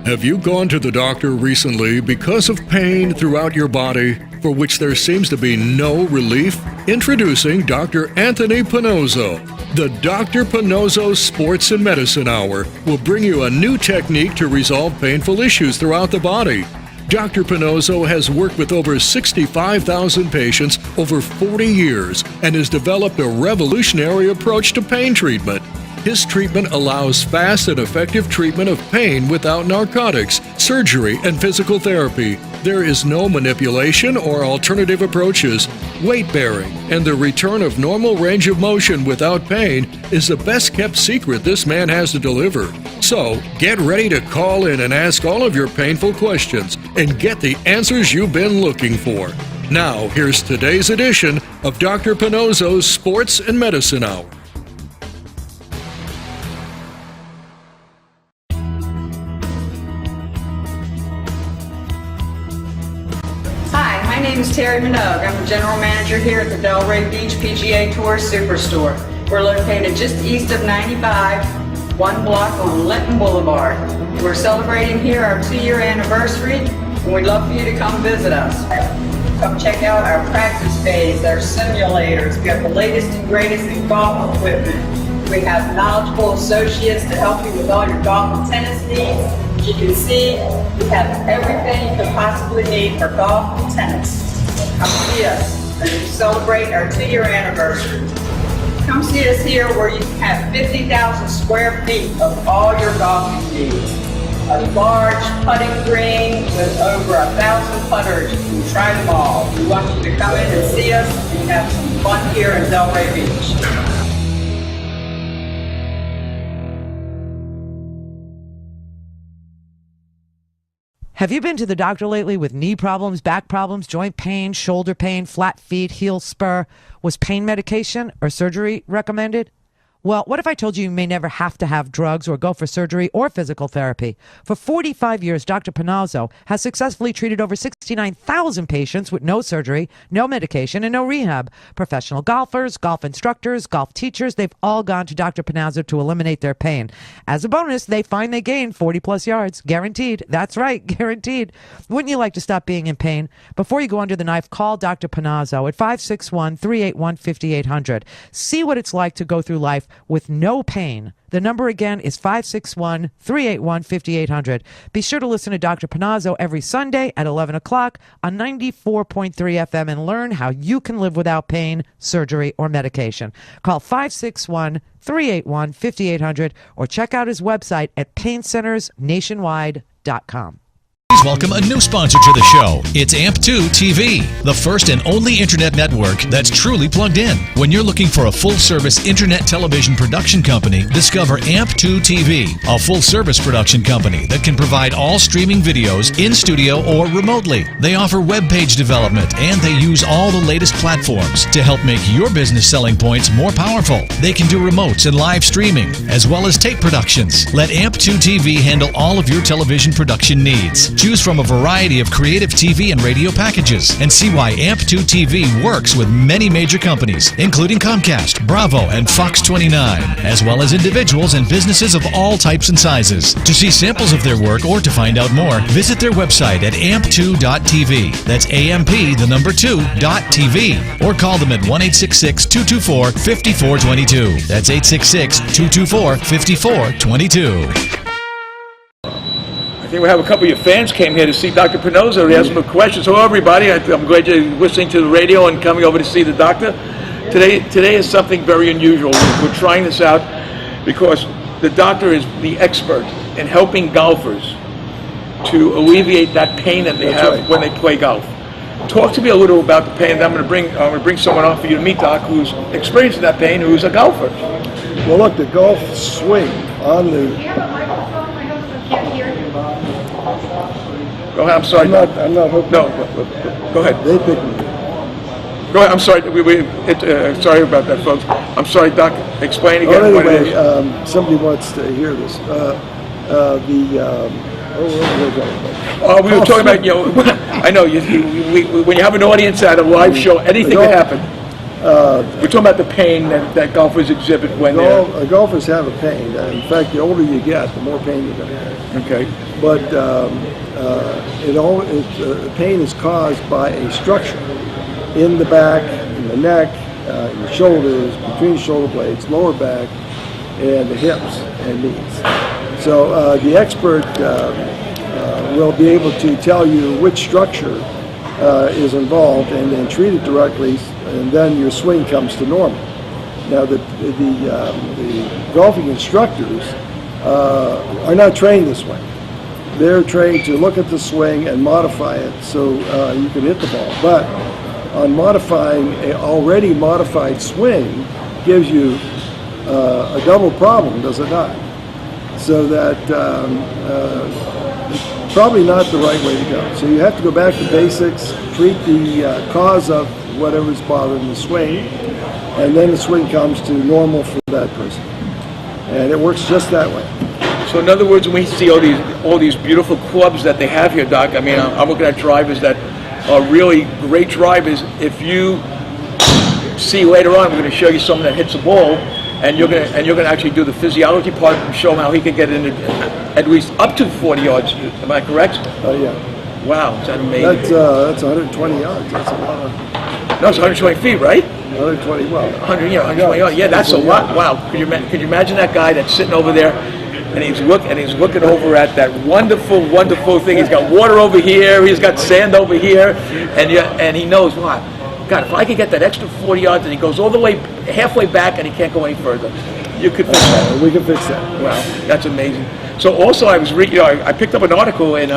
Have you gone to the doctor recently because of pain throughout your body for which there seems to be no relief? Introducing Dr. Anthony Panozzo. The Dr. Panozzo Sports and Medicine Hour will bring you a new technique to resolve painful issues throughout the body. Dr. Panozzo has worked with over 65,000 patients over 40 years and has developed a revolutionary approach to pain treatment. His treatment allows fast and effective treatment of pain without narcotics, surgery, and physical therapy. There is no manipulation or alternative approaches. Weight bearing and the return of normal range of motion without pain is the best kept secret this man has to deliver. So, get ready to call in and ask all of your painful questions and get the answers you've been looking for. Now, here's today's edition of Dr. Panozzo's Sports and Medicine Hour. My name is Terry Minogue. I'm the general manager here at the Delray Beach PGA Tour Superstore. We're located just east of 95, one block on Linton Boulevard. We're celebrating here our 2-year anniversary, and we'd love for you to come visit us. Come check out our practice bays, our simulators. We have the latest and greatest in golf equipment. We have knowledgeable associates to help you with all your golf and tennis needs. As you can see, we have everything you could possibly need for golf and tennis. Come see us as we celebrate our 2-year anniversary. Come see us here where you can have 50,000 square feet of all your golfing needs. A large putting green with over 1,000 putters. You can try them all. We want you to come in and see us and have some fun here in Delray Beach. Have you been to the doctor lately with knee problems, back problems, joint pain, shoulder pain, flat feet, heel spur? Was pain medication or surgery recommended? Well, what if I told you may never have to have drugs or go for surgery or physical therapy? For 45 years, Dr. Panozzo has successfully treated over 69,000 patients with no surgery, no medication, and no rehab. Professional golfers, golf instructors, golf teachers, they've all gone to Dr. Panozzo to eliminate their pain. As a bonus, they find they gain 40-plus yards. Guaranteed. That's right, guaranteed. Wouldn't you like to stop being in pain? Before you go under the knife, call Dr. Panozzo at 561-381-5800. See what it's like to go through life with no pain. The number again is 561-381-5800. Be sure to listen to Dr. Panozzo every Sunday at 11 o'clock on 94.3 FM and learn how you can live without pain, surgery, or medication. Call 561-381-5800 or check out his website at paincentersnationwide.com. Please welcome a new sponsor to the show. It's AMP2 TV, the first and only internet network that's truly plugged in. When you're looking for a full-service internet television production company, discover AMP2 TV, a full-service production company that can provide all streaming videos in studio or remotely. They offer web page development, and they use all the latest platforms to help make your business selling points more powerful. They can do remotes and live streaming, as well as tape productions. Let AMP2 TV handle all of your television production needs. Choose from a variety of creative TV and radio packages and see why AMP2 TV works with many major companies, including Comcast, Bravo, and Fox 29, as well as individuals and businesses of all types and sizes. To see samples of their work or to find out more, visit their website at amp2.tv. That's AMP2.tv. Or call them at 1-866-224-5422. That's 866-224-5422. I think we have a couple of your fans came here to see Dr. Panozzo. They asked him a question. So everybody, I'm glad you're listening to the radio and coming over to see the doctor. Today is something very unusual. We're trying this out because the doctor is the expert in helping golfers to alleviate that pain that they have when they play golf. Talk to me a little about the pain. I'm going to bring someone on for you to meet, Doc, who's experiencing that pain, who's a golfer. Well, look, the golf swing on the... Go ahead, I'm sorry. I'm not hoping. No, go ahead. They picked me. Go ahead, I'm sorry. Sorry about that, folks. I'm sorry, Doc. Explain again what it is. Somebody wants to hear this. We were talking about, I know, when you have an audience at a live show, anything can happen. We're talking about the pain that golfers exhibit when Golfers have a pain. In fact, the older you get, the more pain you're going to have. Okay. But pain is caused by a structure in the back, in the neck, in the shoulders, between the shoulder blades, lower back, and the hips and knees. So the expert will be able to tell you which structure is involved and then treat it directly, and then your swing comes to normal. Now the golfing instructors are not trained this way. They're trained to look at the swing and modify it so you can hit the ball. But on modifying an already modified swing gives you a double problem, does it not? So that probably not the right way to go. So you have to go back to basics, treat the cause of whatever's bothering the swing, and then the swing comes to normal for that person. And it works just that way. So in other words, when we see all these beautiful clubs that they have here, Doc, I mean, I'm looking at drivers that are really great drivers. If you see later on, we're going to show you someone that hits a ball, and you're going to actually do the physiology part and show him how he can get in at least up to 40 yards. Am I correct? Oh yeah. Wow, is that amazing? That's 120 yards. That's a lot of. No, it's 120 feet, right? 120. Well, 100, 120 yards. Yeah, that's a lot. Wow. Could you imagine that guy that's sitting over there? And he's looking over at that wonderful, wonderful thing. He's got water over here. He's got sand over here, and he knows, wow, God, if I could get that extra 40 yards, and he goes all the way halfway back, and he can't go any further. You could fix that. We can fix that. Wow, that's amazing. So also, I was I picked up an article in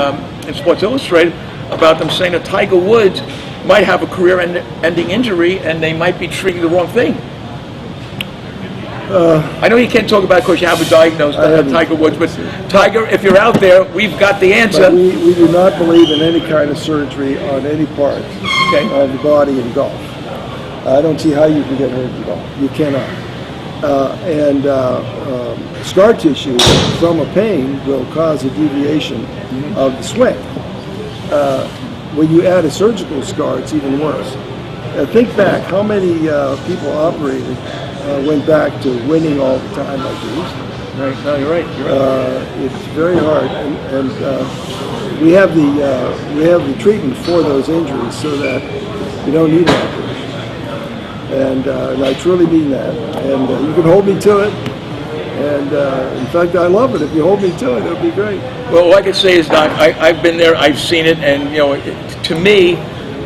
Sports Illustrated about them saying that Tiger Woods might have a career-ending injury, and they might be treating the wrong thing. I know you can't talk about it because you haven't diagnosed Tiger Woods, but Tiger, if you're out there, we've got the answer. But we do not believe in any kind of surgery on any part of the body in golf. I don't see how you can get hurt in golf. You cannot. Scar tissue from a pain will cause a deviation of the swing. When you add a surgical scar, it's even worse. Think back, how many people operated went back to winning all the time like they used to. Right. No, you're right. It's very hard, and we have the treatment for those injuries so that you don't need an operation. And I truly mean that. And you can hold me to it. And in fact, I love it. If you hold me to it, it'll be great. Well, all I can say is, Doc, I've been there, I've seen it, and to me,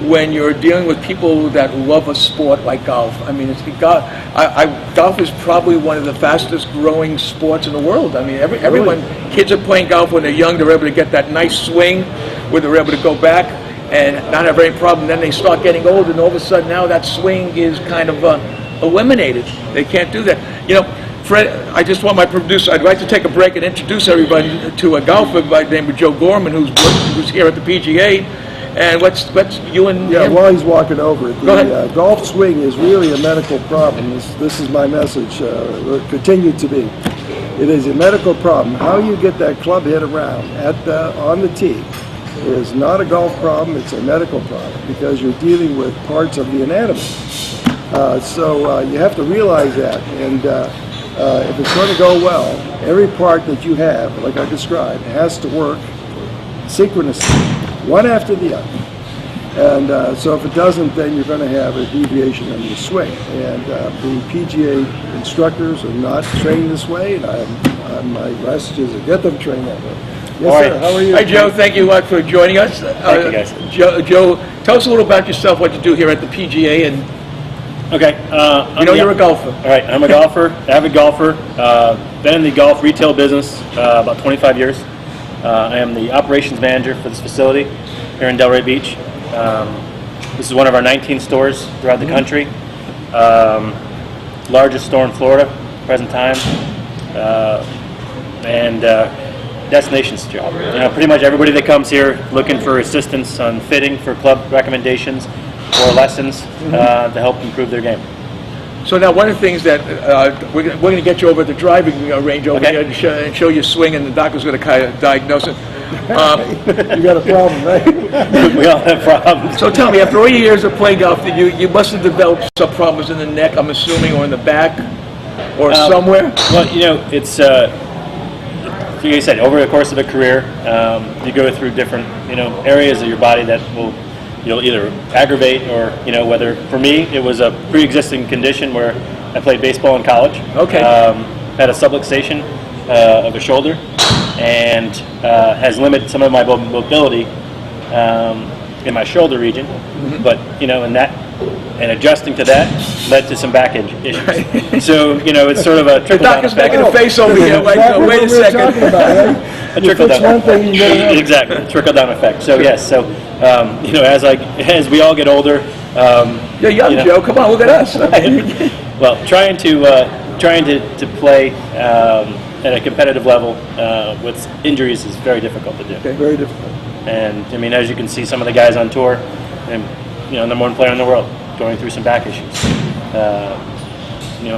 when you're dealing with people that love a sport like golf, I mean, golf is probably one of the fastest growing sports in the world. I mean, everyone, kids are playing golf when they're young. They're able to get that nice swing where they're able to go back and not have any problem. Then they start getting old, and all of a sudden now that swing is kind of eliminated. They can't do that. Fred, I just want my producer, I'd like to take a break and introduce everybody to a golfer by the name of Joe Gorman, who's here at the PGA. And let's you and him. While he's walking over, the golf swing is really a medical problem. This is my message. Will continue to be. It is a medical problem. How you get that club hit around on the tee is not a golf problem. It's a medical problem because you're dealing with parts of the anatomy. So you have to realize that. And if it's going to go well, every part that you have, like I described, has to work synchronously, one after the other. And so if it doesn't, then you're going to have a deviation in your swing. And the PGA instructors are not trained this way, and my message is to get them trained that way. Yes, sir. How are you? Hi, Joe. Thank you a lot for joining us. Thank you, guys. Joe, tell us a little about yourself, what you do here at the PGA, and okay. you're a golfer. All right, I'm a golfer, avid golfer. Been in the golf retail business about 25 years. I am the operations manager for this facility here in Delray Beach. This is one of our 19 stores throughout the country. Largest store in Florida, present time, and destinations job. Pretty much everybody that comes here looking for assistance on fitting for club recommendations or lessons to help improve their game. So now one of the things that we're going to get you over at the driving range over here and show you swing, and the doctor's going to kind of diagnose it. You got a problem, right? We all have problems. So tell me, after all your years of playing golf, you must have developed some problems in the neck, I'm assuming, or in the back, or somewhere? Well, you know, it's like I said, over the course of a career, you go through different, areas of your body that you'll either aggravate or, whether, for me, it was a pre-existing condition where I played baseball in college. Okay. Had a subluxation of a shoulder and has limited some of my mobility in my shoulder region. Mm-hmm. But, and adjusting to that led to some back issues. So, it's sort of a trickle-down effect. The doctor's making a face over here, like, wait a second. A trickle-down. Exactly, a trickle-down effect. So, yes, as we all get older... You're young, Joe. Come on, look at us. Well, trying to play at a competitive level with injuries is very difficult to do. Okay, very difficult. And, as you can see, some of the guys on tour, and number one player in the world, going through some back issues.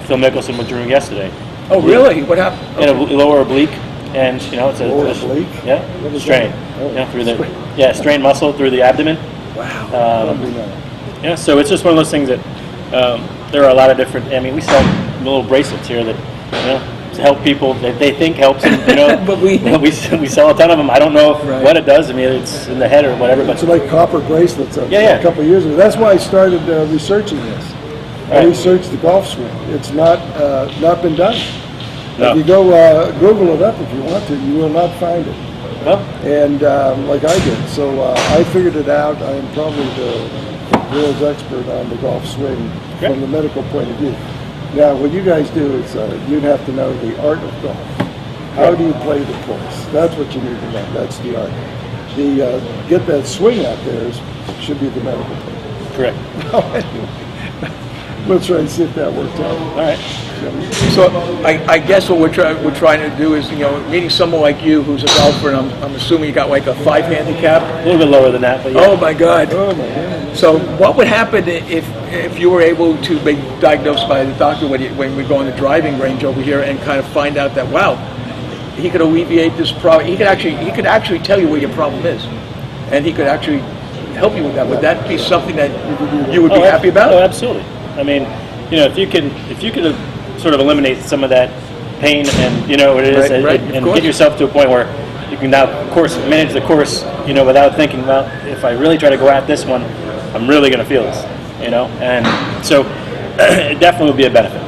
Phil Mickelson withdrew yesterday. Oh, really? What happened? In a lower oblique, and it's a lower oblique? strain. Oh, strained muscle through the abdomen. Wow. So it's just one of those things that there are a lot of different. We sell little bracelets here that to help people that they think helps them. But we sell a ton of them. I don't know what it does. It's in the head or whatever. But it's like copper bracelets a couple of years ago. That's why I started researching this. I researched the golf swing. It's not been done. No. If you go Google it up if you want to, you will not find it. No. And like I did, so I figured it out. I am probably the world's expert on the golf swing from the medical point of view. Now, what you guys do is you'd have to know the art of golf. How do you play the course? That's what you need to know. That's the art. The get that swing out there should be the medical thing. Correct. We'll try and see if that works out. All right. So I guess what we're trying to do is, meeting someone like you who's a golfer, and I'm assuming you got like a 5 handicap. A little bit lower than that, but yeah. Oh my God. Oh my God. So what would happen if you were able to be diagnosed by the doctor when we go on the driving range over here and kind of find out that, wow, he could alleviate this problem. He could actually tell you what your problem is, and he could actually help you with that. Would that be something that you would be happy about? Oh, absolutely. If you could sort of eliminate some of that pain and what it is, and get yourself to a point where you can now, of course, manage the course, without thinking, well, if I really try to go at this one, I'm really going to feel this, and so it definitely would be a benefit.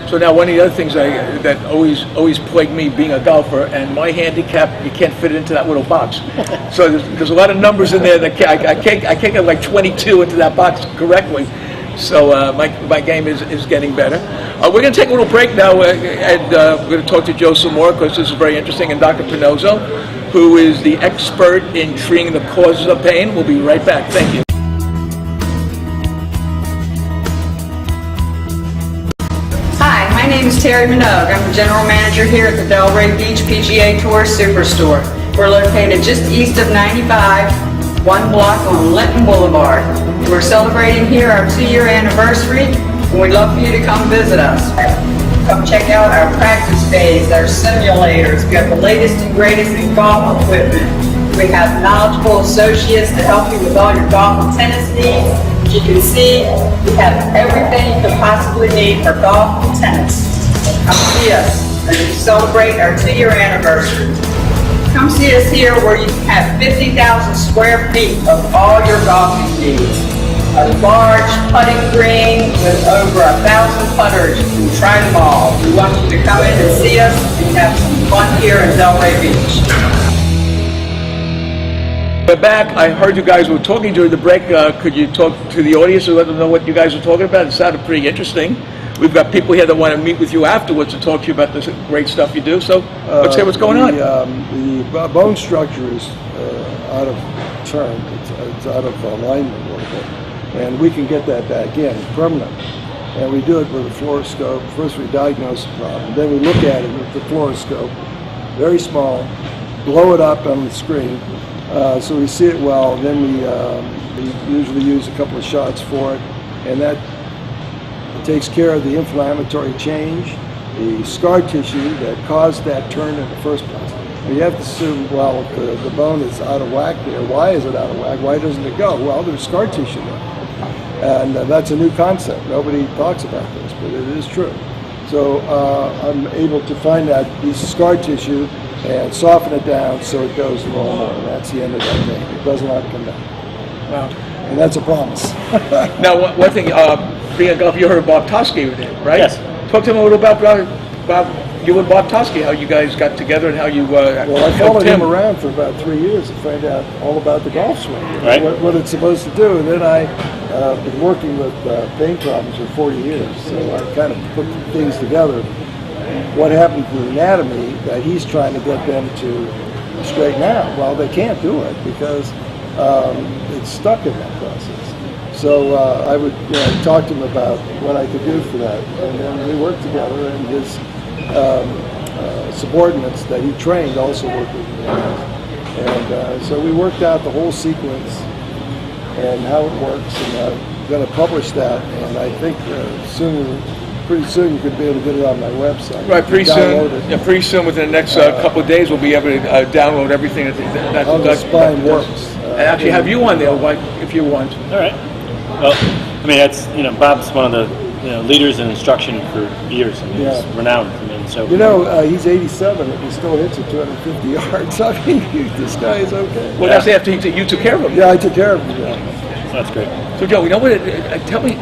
So now, one of the other things that always plagued me being a golfer, and my handicap, you can't fit it into that little box. So there's a lot of numbers in there that I can't get like 22 into that box correctly. So my game is getting better. We're going to take a little break now, and we're going to talk to Joe some more because this is very interesting. And Dr. Pinozzo, who is the expert in treating the causes of pain. We'll be right back. Thank you. Hi, my name is Terry Minogue. I'm the general manager here at the Delray Beach PGA Tour Superstore. We're located just east of 95, one block on Linton Boulevard. We're celebrating here our 2-year anniversary, and we'd love for you to come visit us. Come check out our practice bays, our simulators. We have the latest and greatest in golf equipment. We have knowledgeable associates to help you with all your golf and tennis needs. As you can see, we have everything you could possibly need for golf and tennis. Come see us as we celebrate our 2-year anniversary. Come see us here where you have 50,000 square feet of all your golfing needs. A large putting green with over 1,000 putters. You can try them all. We want you to come in and see us and have some fun here in Delray Beach. We're back. I heard you guys were talking during the break. Could you talk to the audience and let them know what you guys were talking about? It sounded pretty interesting. We've got people here that want to meet with you afterwards to talk to you about the great stuff you do. So let's hear what's going on. The bone structure is out of turn. It's out of alignment a little bit. And we can get that back in permanently. And we do it with a fluoroscope. First we diagnose the problem. Then we look at it with the fluoroscope, very small, blow it up on the screen so we see it well. Then we usually use a couple of shots for it. And that takes care of the inflammatory change, the scar tissue that caused that turn in the first place. And you have to assume, well, the bone is out of whack there. Why is it out of whack? Why doesn't it go? Well, there's scar tissue there. And that's a new concept. Nobody talks about this, but it is true. So I'm able to find that piece of scar tissue and soften it down so it goes normal. And that's the end of that thing. It does not come down. Wow. And that's a promise. Now, one thing, being a golfer, you heard of Bob Tosky, right? Yes. Talk to him a little about you and Bob Tosky, how you guys got together and how you Well, I helped followed him around for about 3 years to find out all about the golf swing, Right. what it's supposed to do. And then I've been working with pain problems for 40 years, so I kind of put things together. What happened to the anatomy that he's trying to get them to straighten out? Well, they can't do it because it's stuck in that process. So I would talk to him about what I could do for that, and then we worked together, and his subordinates that he trained also worked with me. And so we worked out the whole sequence and how it works, and I'm going to publish that, and I think pretty soon you could be able to get it on my website. Right, pretty soon. Download it. Yeah, pretty soon, within the next couple of days, we'll be able to download everything that How the spine works. And actually have you on there, if you want. All right. Well, I mean, that's, Bob's one of the leaders in instruction for years. I mean, Yeah. he's renowned. I mean, so. He's 87 and he still hits at 250 yards. I mean, this guy is okay. Well, that's after you took care of him. Yeah, I took care of him. Yeah. That's great. So, Joe, tell me,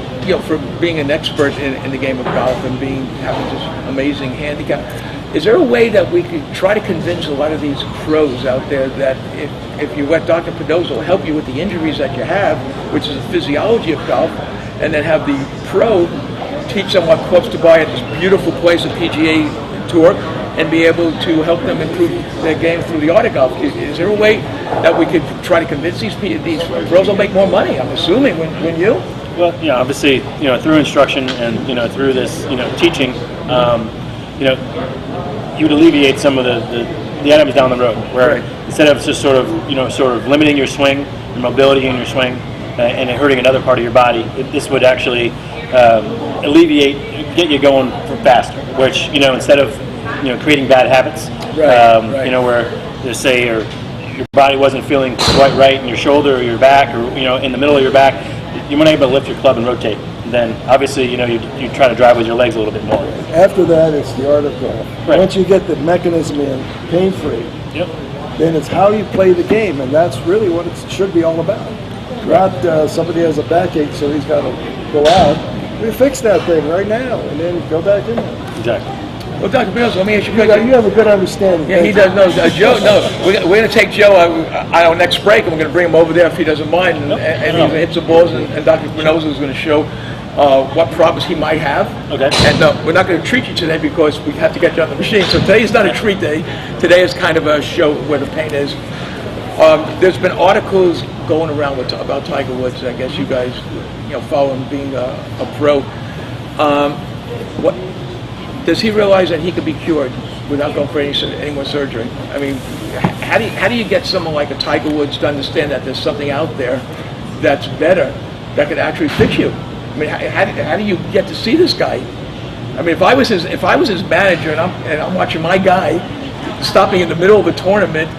for being an expert in the game of golf and having this amazing handicap, is there a way that we could try to convince a lot of these pros out there that if you let Dr. Pinozo help you with the injuries that you have, which is the physiology of golf, and then have the pro teach them what clubs to buy at this beautiful place, the PGA Tour, and be able to help them improve their game through the art of golf? Is there a way that we could try to convince these pros will make more money? I'm assuming, when you? Well, obviously, through instruction and through this, teaching, you would alleviate some of the items down the road, where Right. instead of just sort of limiting your swing, your mobility in your swing, and it hurting another part of your body, this would actually get you going faster. Which instead of creating bad habits, Right. Where just say your body wasn't feeling quite right in your shoulder or your back, or in the middle of your back, you weren't able to lift your club and rotate. Then obviously you try to drive with your legs a little bit more. After that, it's the art of golf. Right. Once you get the mechanism in pain-free, Yep. then it's how you play the game, and that's really what it should be all about. Not somebody has a backache, so he's got to go out. We fix that thing right now, and then go back in there. Exactly. Well, Dr. Pinozo, let me ask you a You question. have a good understanding. Yeah, he does. No, Joe. No, we're going to take Joe on our next break, and we're going to bring him over there if he doesn't mind, and he's going to hit some balls, and Dr. Pinozo is going to show what problems he might have. Okay. And no, we're not going to treat you today because we have to get you on the machine. So today is not a treat day. Today is kind of a show where the pain is. There's been articles going around about Tiger Woods. I guess you guys, follow him being a pro. What does he realize that he could be cured without going for any more surgery? I mean, how do you get someone like a Tiger Woods to understand that there's something out there that's better that could actually fix you? I mean, how do you get to see this guy? I mean, if I was his manager and I'm watching my guy stop me in the middle of a tournament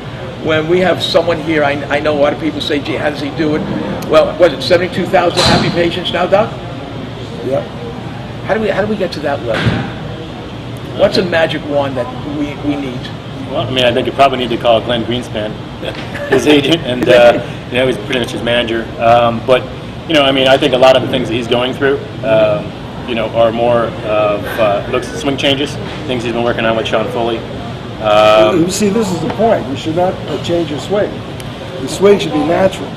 when we have someone here, I know a lot of people say, gee, how does he do it? Well, was it 72,000 happy patients now, Doc? Yeah. How do we get to that level? What's a magic wand that we need? Well, I mean, I think you probably need to call Glenn Greenspan, his agent, and he's pretty much his manager. But I mean, I think a lot of the things that he's going through, are more of swing changes, things he's been working on with Sean Foley. You see, this is the point. You should not change your swing. The swing should be natural.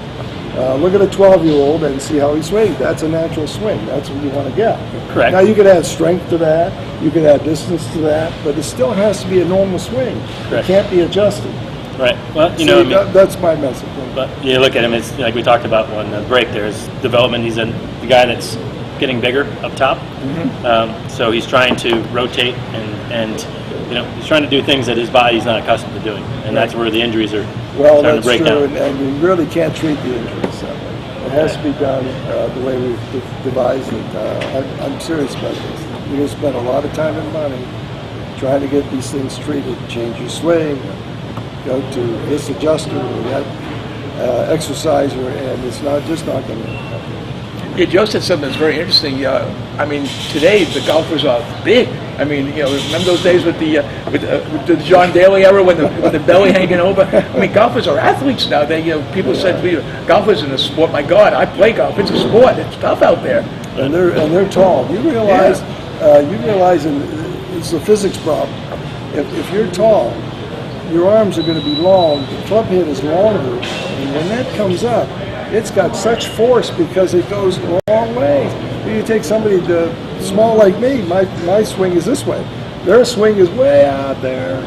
Look at a 12-year-old and see how he swings. That's a natural swing. That's what you want to get. Correct. Now, you could add strength to that. You could add distance to that. But it still has to be a normal swing. Correct. It can't be adjusted. Right. Well, See, that's my message. But you look at him, it's like we talked about on the break. There's development. He's the guy that's getting bigger up top. Mm-hmm. So he's trying to rotate and he's trying to do things that his body's not accustomed to doing, and that's where the injuries are Well, starting that's to break true, down. and you really can't treat the injuries that way. It has to be done the way we've devised it. I'm serious about this. You're going to spend a lot of time and money trying to get these things treated. Change your swing, go to this adjuster or that exerciser, and it's not going to happen. Yeah, Joe said something that's very interesting. I mean, today the golfers are big. I mean, remember those days with the John Daly era when the belly hanging over? I mean, golfers are athletes now. People said to me, golfers in a sport. My God, I play golf. It's a sport. It's tough out there. And they're tall. You realize it's a physics problem. If you're tall, your arms are going to be long. The club head is longer, and when that comes up, it's got such force because it goes the long way. You take somebody small like me, my swing is this way. Their swing is way out there.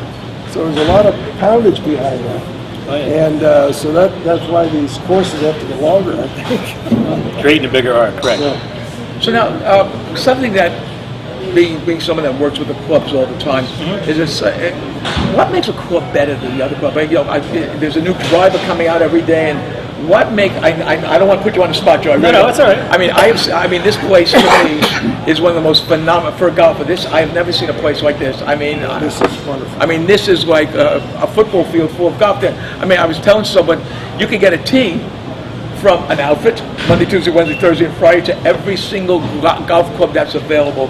So there's a lot of poundage behind that. Oh, yeah. And so that's why these courses have to get longer, I think. Creating a bigger arc, correct. Yeah. So now, something that, being someone that works with the clubs all the time, is this, what makes a club better than the other club? There's a new driver coming out every day, and what I don't want to put you on the spot, Joe. No, that's all right. I mean, this place to me is one of the most phenomenal for a golfer. I've never seen a place like this. I mean, This is wonderful. I mean, this is like a football field full of golf there. I mean, I was telling someone, you can get a tee from an outfit, Monday, Tuesday, Wednesday, Thursday, and Friday, to every single golf club that's available.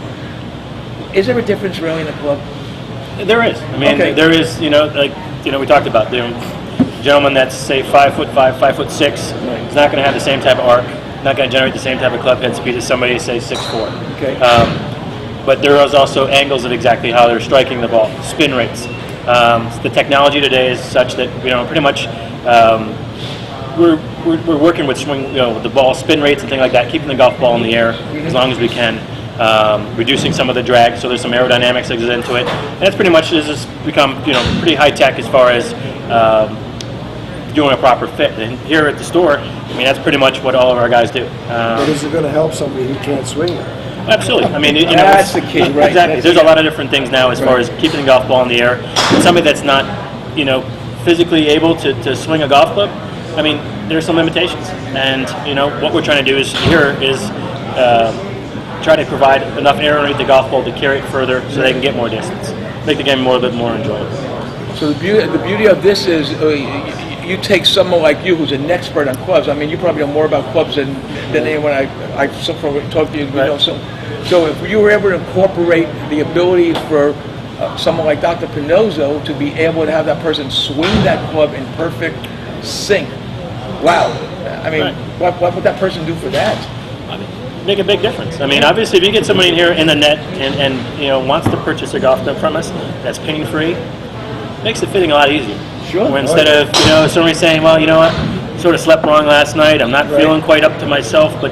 Is there a difference really in a club? There is. I mean, there is. We talked about the gentleman that's say 5'5", 5'6", is not going to have the same type of arc, not going to generate the same type of club head speed as somebody say 6'4". Okay. But there is also angles of exactly how they're striking the ball, spin rates. The technology today is such that pretty much we're working with swing, with the ball spin rates and things like that, keeping the golf ball in the air as long as we can. Reducing some of the drag, so there's some aerodynamics that goes into it, and it's pretty much has become pretty high tech as far as doing a proper fit. And here at the store, I mean, that's pretty much what all of our guys do. But is it going to help somebody who can't swing it? Absolutely. I mean, that's the key, right? Exactly. There's a lot of different things now as far as keeping the golf ball in the air. And somebody that's not, physically able to swing a golf club, I mean, there's some limitations. And what we're trying to do is try to provide enough air underneath the golf ball to carry it further so they can get more distance, make the game a little bit more enjoyable. So the beauty of this is you take someone like you who's an expert on clubs. I mean, you probably know more about clubs than anyone I so far talked to you. Right. So if you were able to incorporate the ability for someone like Dr. Pinozzo to be able to have that person swing that club in perfect sync, wow. I mean, right. What would that person do for that? I mean, make a big difference. I mean, obviously, if you get somebody in here in the net and wants to purchase a golf club from us that's pain-free, makes the fitting a lot easier. Sure. Where instead of somebody saying, well, you know what, sort of slept wrong last night, I'm not feeling quite up to myself, but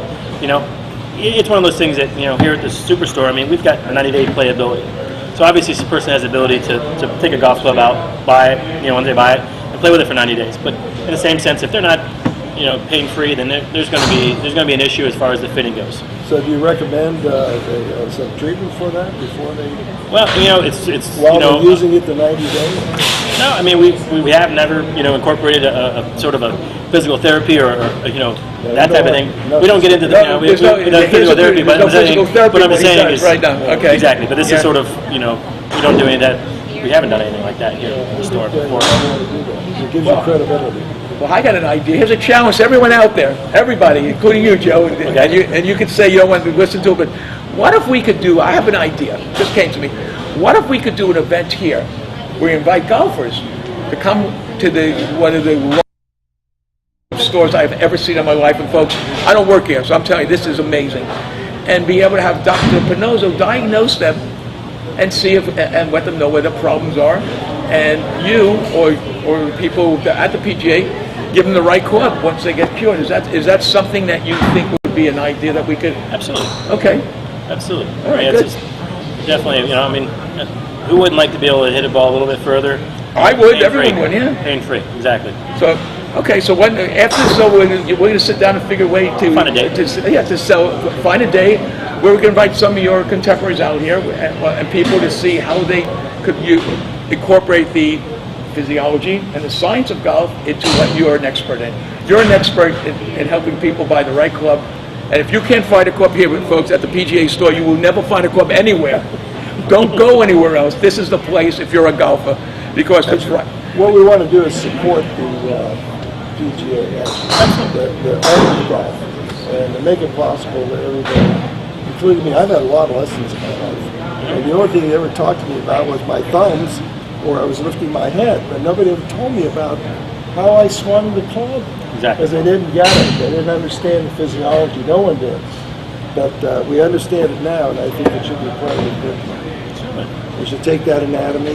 it's one of those things that here at the Superstore, I mean, we've got a 90-day playability. So obviously, this person has the ability to take a golf club out, buy it, when they buy it, and play with it for 90 days. But in the same sense, if they're not pain-free, then there's going to be an issue as far as the fitting goes. So do you recommend some treatment for that before they? Well, it's while they're using it the 90 days. No, I mean we have never incorporated a sort of a physical therapy or that type of thing. We don't get into the physical therapy, but what I'm saying is right now. Okay, exactly. But this is sort of we don't do any of that. We haven't done anything like that here in the store before. It gives you credibility. Well, I got an idea. Here's a challenge to everyone out there, everybody, including you, Joe, and you can say you don't want to listen to it, but what if we could do, I have an idea, just came to me, what if we could do an event here where we invite golfers to come to one of the largest stores I've ever seen in my life, and folks, I don't work here, so I'm telling you, this is amazing, and be able to have Dr. Pinozzo diagnose them and see and let them know where the problems are, and you or people at the PGA give them the right club once they get cured. Is that something that you think would be an idea that we could? Absolutely. Okay. Absolutely. All right, it's just definitely, who wouldn't like to be able to hit a ball a little bit further? I would. Everyone would. Yeah. Pain-free. Exactly. So, okay. So after this, we're going to sit down and figure a way to find a day. Find a day where we can invite some of your contemporaries out here and people to see how they could incorporate the physiology and the science of golf into what you are an expert in. You're an expert in helping people buy the right club. And if you can't find a club here, folks, at the PGA store, you will never find a club anywhere. Don't go anywhere else. This is the place if you're a golfer, because it's right. What we want to do is support the PGA, the art of golf, and to make it possible that everybody, including me, I've had a lot of lessons in my life. And the only thing they ever talked to me about was my thumbs, or I was lifting my head, but nobody ever told me about how I swung the club. Exactly. Because they didn't get it. They didn't understand the physiology. No one did. But we understand it now, and I think it should be part of the curriculum. We should take that anatomy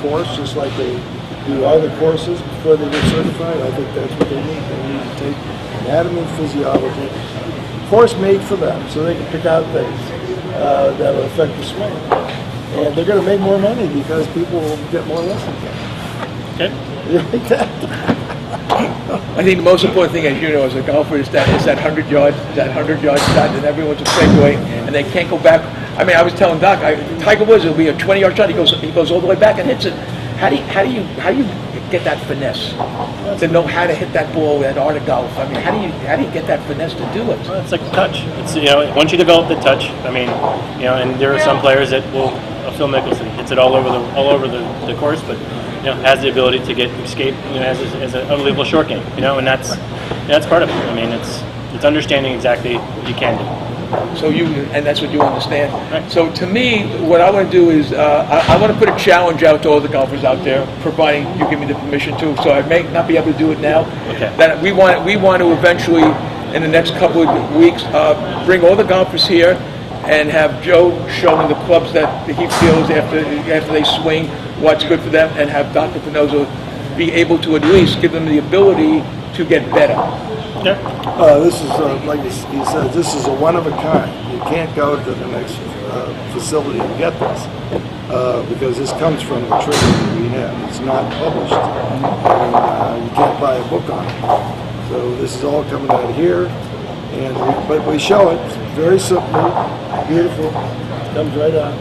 course, just like they do other courses before they get certified. I think that's what they need. They need to take anatomy, physiology, course made for them, so they can pick out things that will affect the swing. And they're going to make more money because people will get more lessons. Okay. You like that? I think the most important thing, as you know, as a golfer, is that 100 yards, shot that everyone's afraid away, and they can't go back. I mean, I was telling Doc, Tiger Woods, it'll be a 20-yard shot. He goes all the way back and hits it. How do you get that finesse to know how to hit that ball, that art of golf? I mean, how do you get that finesse to do it? Well, it's like the touch. It's once you develop the touch, I mean, and there are some players that will. Phil Mickelson hits it all over the course, but has the ability to escape, as an unbelievable short game, and that's part of it. I mean, it's understanding exactly what you can do. So and that's what you understand. Right. So to me, what I want to do is I want to put a challenge out to all the golfers out there, providing you give me the permission to. So I may not be able to do it now. Okay. That we want to eventually, in the next couple of weeks, bring all the golfers here and have Joe showing the clubs that he feels after they swing what's good for them, and have Dr. Pinozo be able to at least give them the ability to get better. Yeah. This is, like he said, this is a one of a kind. You can't go to the next facility and get this because this comes from the training that we have. It's not published, and you can't buy a book on it. So this is all coming out of here, but we show it very simply, beautiful. Comes right out.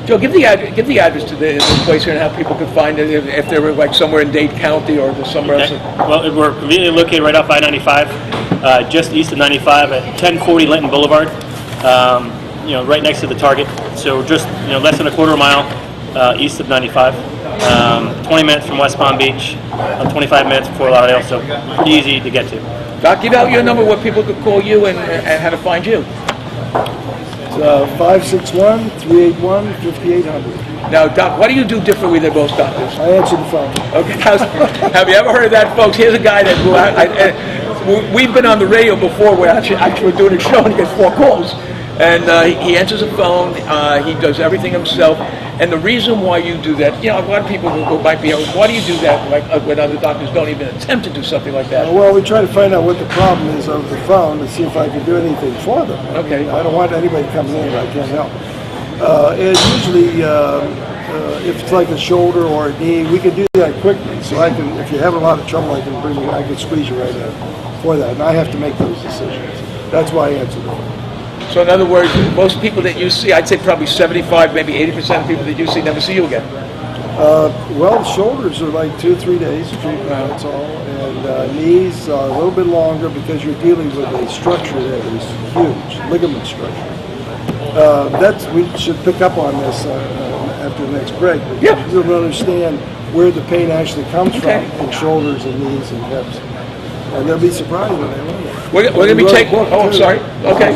Joe, give the address to the place here and how people can find it if they're like somewhere in Dade County or somewhere else. Well, we're conveniently located right off I-95, just east of 95 at 1040 Linton Boulevard. Right next to the Target. So just less than a quarter mile east of 95. 20 minutes from West Palm Beach, 25 minutes from Fort Lauderdale. So pretty easy to get to. Doc, give out your number where people could call you and how to find you. It's 561-381-5800. Now, Doc, what do you do differently than most doctors? I answer the phone. Okay, have you ever heard of that, folks? Here's a guy that we've been on the radio before. We're actually doing a show and he gets 4 calls. And he answers the phone. He does everything himself. And the reason why you do that, a lot of people who might be, why do you do that when other doctors don't even attempt to do something like that? Well, we try to find out what the problem is over the phone and see if I can do anything for them. Okay. I don't want anybody coming in that I can't help. And usually, if it's like a shoulder or a knee, we can do that quickly. So I can, if you're having a lot of trouble, I can squeeze you right in for that. And I have to make those decisions. That's why I answer the phone. So in other words, most people that you see, I'd say probably 75, maybe 80% of people that you see never see you again. Well, shoulders are like 2 or 3 days treatment, that's all. And knees are a little bit longer because you're dealing with a structure that is huge, ligament structure. We should pick up on this after the next break. Yeah. You'll understand where the pain actually comes from in shoulders and knees and hips. And they'll be surprised when they learn it. We're going to be taking. Oh, I'm sorry. Okay.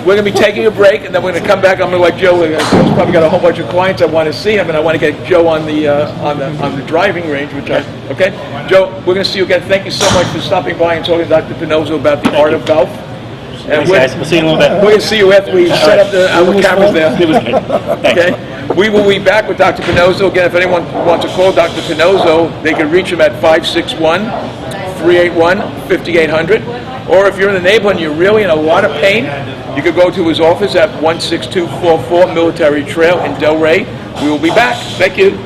We're going to be taking a break, and then we're going to come back. I'm going to let Joe. Joe's probably got a whole bunch of clients I want to see him, and I want to get Joe on the driving range. Okay. Joe, we're going to see you again. Thank you so much for stopping by and talking to Dr. Pinozo about the art of golf. Thanks, guys. We'll see you in a little bit. We're going to see you after we set up our cameras there. It was good. Thanks. Okay. We will be back with Dr. Pinozo. Again, if anyone wants to call Dr. Pinozo, they can reach him at 561-381-5800. Or if you're in the neighborhood and you're really in a lot of pain, you could go to his office at 16244 Military Trail in Delray. We will be back. Thank you.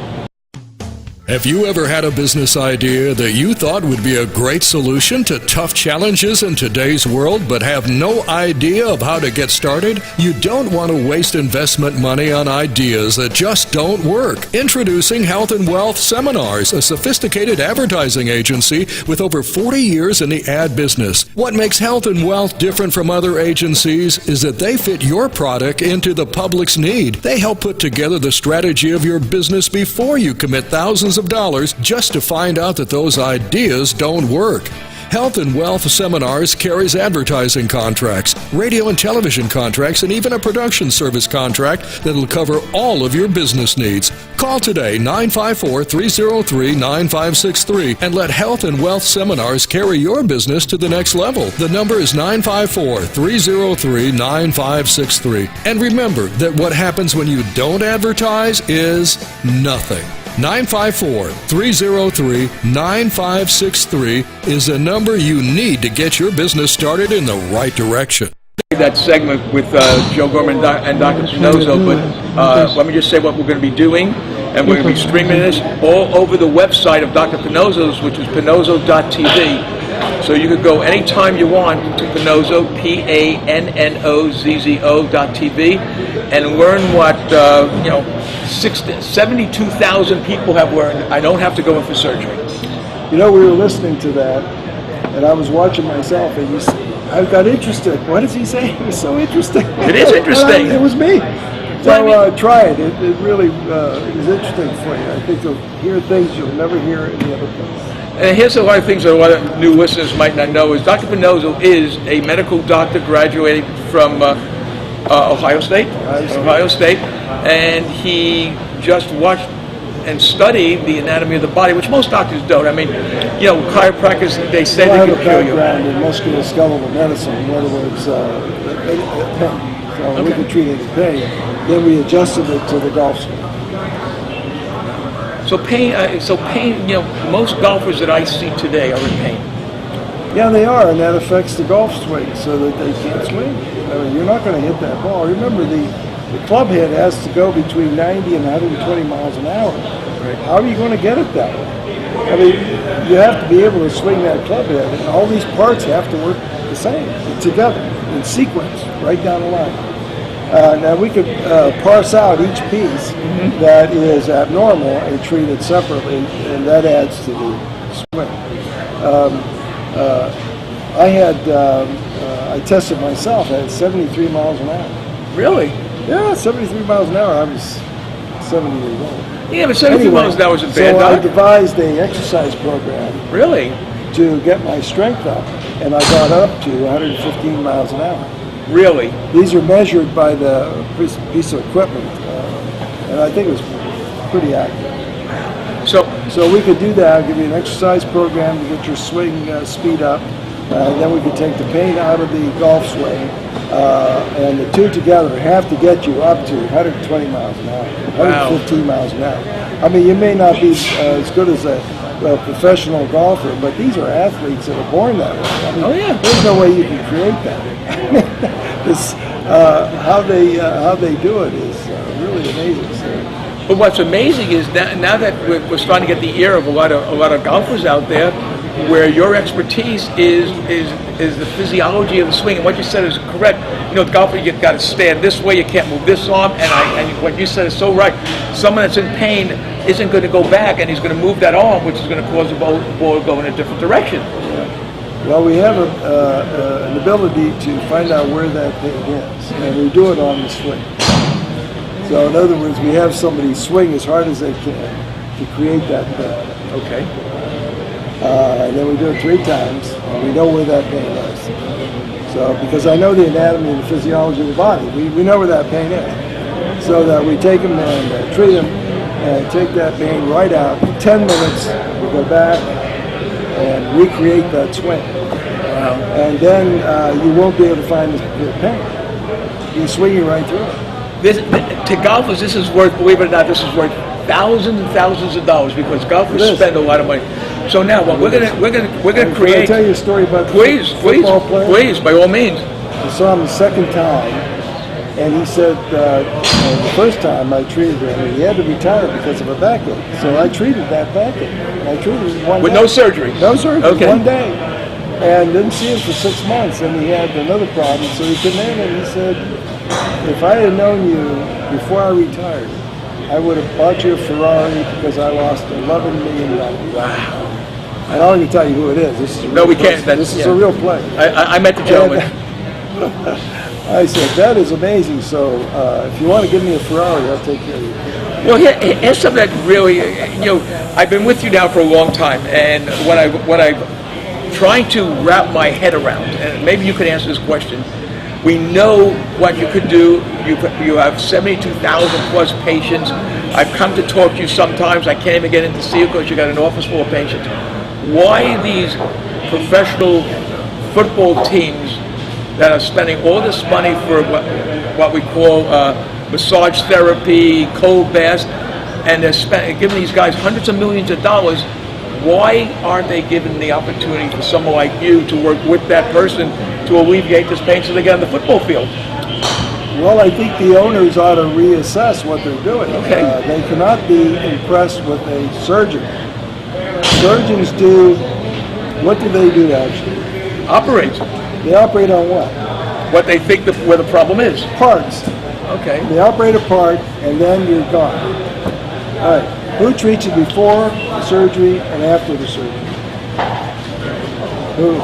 Have you ever had a business idea that you thought would be a great solution to tough challenges in today's world but have no idea of how to get started? You don't want to waste investment money on ideas that just don't work. Introducing Health and Wealth Seminars, a sophisticated advertising agency with over 40 years in the ad business. What makes Health and Wealth different from other agencies is that they fit your product into the public's need. They help put together the strategy of your business before you commit thousands of dollars just to find out that those ideas don't work. Health and Wealth Seminars carries advertising contracts, radio and television contracts, and even a production service contract that'll cover all of your business needs. Call today 954-303-9563 and let Health and Wealth Seminars carry your business to the next level. The number is 954-303-9563. And remember that what happens when you don't advertise is nothing. 954-303-9563 is the number you need to get your business started in the right direction. That segment with Joe Gorman and Dr. Pinozo, but let me just say what we're going to be doing. And we're going to be streaming this all over the website of Dr. Pinozo's, which is Pinozzo.tv. So you could go anytime you want to Pinozzo, PANNOZZO.tv, and learn what 72,000 people have learned. I don't have to go in for surgery. You know, we were listening to that, and I was watching myself, and I got interested. What does he say? It was so interesting. It is interesting. It was me. So try it. It really is interesting for you. I think you'll hear things you'll never hear in the other place. And here's a lot of things that a lot of new listeners might not know is Dr. Pinozzo is a medical doctor graduating from Ohio State, and he just watched and studied the anatomy of the body, which most doctors don't. I mean, chiropractors, they say I they have can a cure you. background in musculoskeletal medicine, in other words, pain. So we could treat any pain. Then we adjusted it to the golf swing. So pain, most golfers that I see today are in pain. Yeah, they are, and that affects the golf swing so that they can't swing. I mean, you're not going to hit that ball. Remember, the club head has to go between 90 and 120 miles an hour. Right. How are you going to get it that way? I mean, you have to be able to swing that club head, and all these parts have to work the same, together, in sequence, right down the line. Now we could parse out each piece that is abnormal and treat it separately, and that adds to the swing. I tested myself at 73 miles an hour. Really? Yeah, 73 miles an hour. I was 70 years old. Yeah, but 73 miles an hour isn't bad, so I Doc. devised an exercise program. Really? To get my strength up, and I got up to 115 miles an hour. Really? These are measured by the piece of equipment, and I think it was pretty accurate. So we could do that, give you an exercise program to get your swing speed up, then we could take the pain out of the golf swing, and the two together have to get you up to 120 miles an hour, 115 miles an hour. I mean, you may not be as good as a professional golfer, but these are athletes that are born that way. I mean, there's no way you can create that. How they do it is really amazing. So. But what's amazing is now that we're starting to get the ear of a lot of golfers out there, where your expertise is the physiology of the swing, and what you said is correct. The golfer, you got to stand this way, you can't move this arm, and what you said is so right. Someone that's in pain isn't going to go back, and he's going to move that arm, which is going to cause the ball to go in a different direction. Well, we have an ability to find out where that pain is, and we do it on the swing. So in other words, we have somebody swing as hard as they can to create that pain. Okay. And then we do it 3 times, and we know where that pain is. So, because I know the anatomy and the physiology of the body, we know where that pain is. So that we take them and treat them, and take that pain right out. 10 minutes, we go back and recreate that swing. Wow. And then you won't be able to find the pain. You're swinging right through it. To golfers, this is worth, believe it or not, this is worth thousands and thousands of dollars, because golfers spend a lot of money. So now, what we're gonna create. Can I tell you a story about the football player? Please, by all means. I saw him the second time, And he said the first time I treated him, he had to retire because of a backache. So I treated that backache. I treated it one With day. no surgery? No surgery, Okay. one day. And didn't see him for 6 months, and he had another problem. So he came in and he said, if I had known you before I retired, I would have bought you a Ferrari because I lost $11 million. Wow. And I'm going to tell you who it is. This is a No, real we can't. person. That's- This is yeah. a real player. I met the gentleman. I said, that is amazing. So if you want to give me a Ferrari, I'll take care of you. Well, here's something that really, I've been with you now for a long time, and what I'm trying to wrap my head around, and maybe you could answer this question. We know what you could do. You have 72,000 plus patients. I've come to talk to you sometimes. I can't even get in to see you because you got an office full of patients. Why these professional football teams that are spending all this money for what we call massage therapy, cold baths, and they're giving these guys hundreds of millions of dollars? Why aren't they given the opportunity for someone like you to work with that person to alleviate this pain so they get on the football field? Well, I think the owners ought to reassess what they're doing. Okay. They cannot be impressed with a surgeon. Surgeons do, what do they do actually? Operate They operate on what? what they think where the problem is. Parts. Okay. They operate a part and then you're gone. All right. Who treats you before the surgery and after the surgery? Who?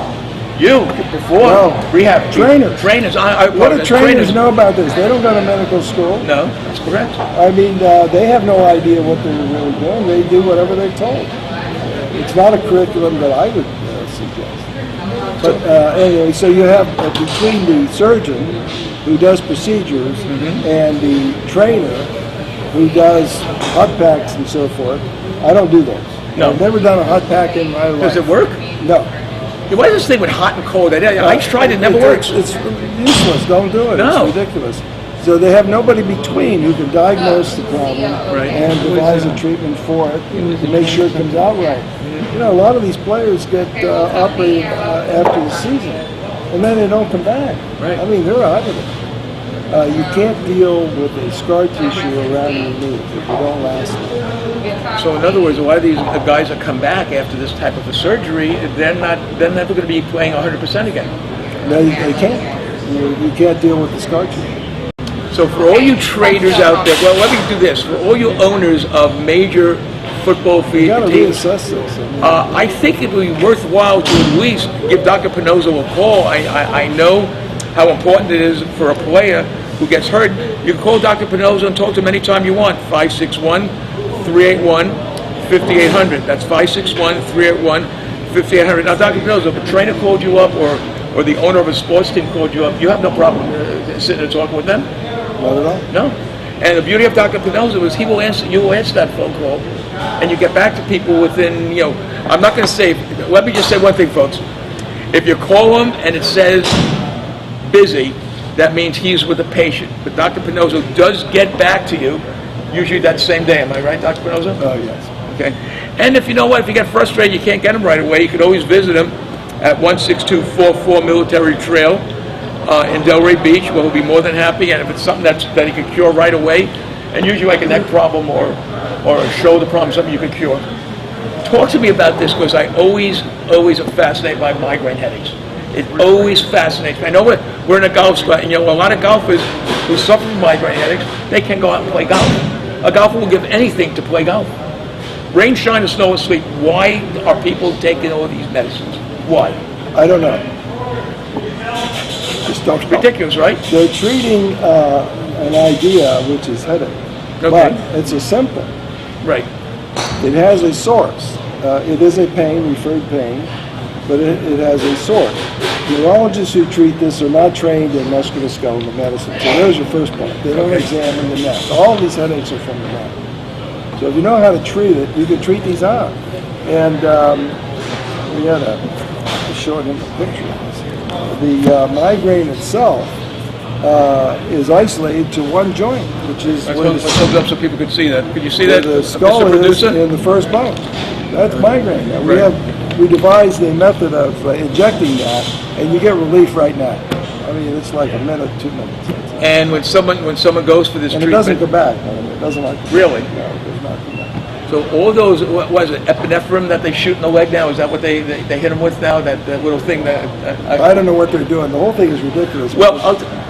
You before No. rehab Trainers. Trainers. What do trainers know about this? They don't go to medical school. No, that's correct. I mean, they have no idea what they're really doing. They do whatever they're told. It's not a curriculum that I would suggest. But anyway, so you have between the surgeon who does procedures and the trainer who does hot packs and so forth. I don't do those. No. I've never done a hot pack in my life. Does it work? No. What is this thing with hot and cold? I tried it, never works. It's useless. Don't do it. No. It's ridiculous. So they have nobody between who can diagnose the problem Right. and devise a treatment for it to make sure it comes out right. You know, a lot of these players get operated after the season, and then they don't come back. Right. I mean, they're out of it. You can't deal with a scar tissue around your knee if you don't last long. So in other words, a lot of these guys that come back after this type of a surgery, they're never going to be playing 100% again. They can't. You can't deal with the scar tissue. So for all you traders out there, well, let me do this. For all you owners of major football You got to teams, reassess this. I mean, I think it would be worthwhile to at least give Dr. Pinozzo a call. I know how important it is for a player who gets hurt. You can call Dr. Pinozzo and talk to him anytime you want. 561-381-5800. That's 561-381-5800. Now, Dr. Pinozzo, if a trainer called you up or the owner of a sports team called you up, you have no problem sitting and talking with them? not at all. No. And the beauty of Dr. Pinozzo is you will answer that phone call, and you get back to people within, I'm not going to say, let me just say one thing, folks. If you call him and it says busy, that means he's with a patient. But Dr. Pinozzo does get back to you, usually that same day. Am I right, Dr. Pinozzo? Oh, yes. Okay. And if you know what, if you get frustrated, you can't get him right away, you could always visit him at 16244 Military Trail in Delray Beach, where he'll be more than happy. And if it's something that he can cure right away, and usually like a neck problem or a shoulder problem, something you can cure. Talk to me about this, because I always am fascinated by migraine headaches. It always fascinates me. I know we're in a golf spot, and a lot of golfers who suffer from migraine headaches, they can go out and play golf. A golfer will give anything to play golf. Rain, shine, or snow, or sleet. Why are people taking all these medicines? Why? I don't know. Just don't know. Ridiculous, right? They're treating an idea, which is headache. Okay. But it's a symptom. Right. It has a source. It is a pain, referred pain, but it has a source. Neurologists who treat this are not trained in musculoskeletal medicine. So there's your first point. They don't examine the neck. All of these headaches are from the neck. So if you know how to treat it, you can treat these out. And we had showing him a picture of this. The migraine itself is isolated to one joint, which is Let's where hold it up so people could see that. Could you see where that, the Mr. skull is Producer? in the first bone. That's migraine. Now, we Right. have we devised a method of injecting that, and you get relief right now. I mean, it's like a minute, 2 minutes. And when someone goes for this And it treatment, doesn't go back. It doesn't like Really? No, it does not go back. so all those, what was it, epinephrine that they shoot in the leg now? Is that what they hit them with now? That little thing that I don't know what they're doing. The whole thing is ridiculous. Well,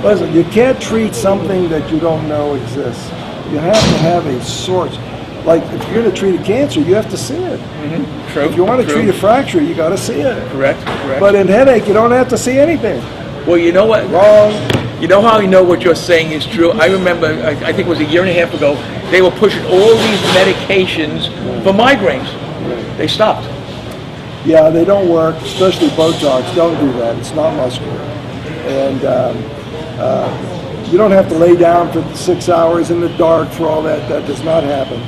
Listen, you can't treat something that you don't know exists. You have to have a source. Like, if you're going to treat a cancer, you have to see it. true. If you want to true. treat a fracture, you got to see it. Correct. But in headache, you don't have to see anything. Well, you know what? Wrong. You know how I know what you're saying is true? I remember, I think it was a year and a half ago, they were pushing all these medications for migraines. They stopped. Yeah, they don't work, especially Botox. Don't do that. It's not muscular. And you don't have to lay down for 6 hours in the dark for all that. That does not happen.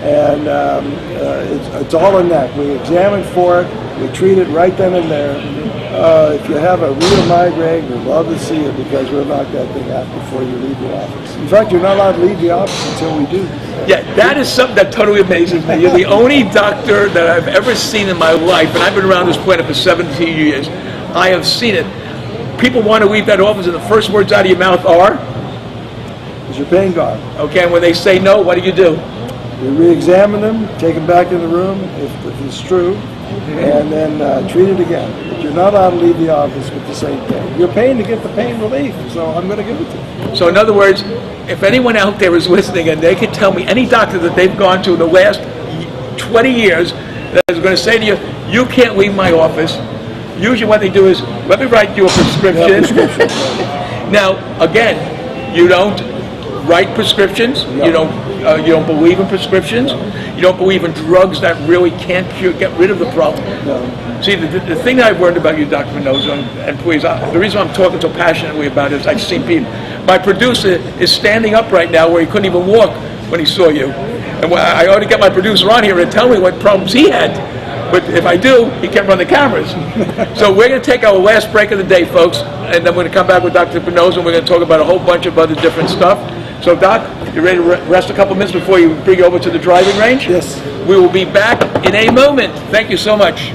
And it's all in that. We examine for it. We treat it right then and there. If you have a real migraine, we'd love to see it because we'll knock that thing out before you leave the office. In fact, you're not allowed to leave the office until we do. Yeah, that is something that totally amazes me. You're the only doctor that I've ever seen in my life, and I've been around this planet for 17 years. I have seen it. People want to leave that office, and the first words out of your mouth are, Is your pain gone? okay, and when they say no, what do? We re-examine them, take them back in the room if it's true, and then treat it again. But you're not allowed to leave the office with the same thing. You're paying to get the pain relief, so I'm going to give it to you. So in other words, if anyone out there is listening and they can tell me any doctor that they've gone to in the last 20 years that is going to say to you, you can't leave my office, usually what they do is, let me write you a prescription. Now, again, you don't write prescriptions. No. You don't believe in prescriptions. You don't believe in drugs that really can't get rid of the problem. No. See, the thing that I've learned about you, Dr. Mendoza, and please, the reason I'm talking so passionately about it is I've seen people. My producer is standing up right now where he couldn't even walk when he saw you. And I ought to get my producer on here and tell me what problems he had. But if I do, he can't run the cameras. So we're going to take our last break of the day, folks, and then we're going to come back with Dr. Mendoza, and we're going to talk about a whole bunch of other different stuff. So, Doc, you ready to rest a couple minutes before you bring you over to the driving range? Yes. We will be back in a moment. Thank you so much.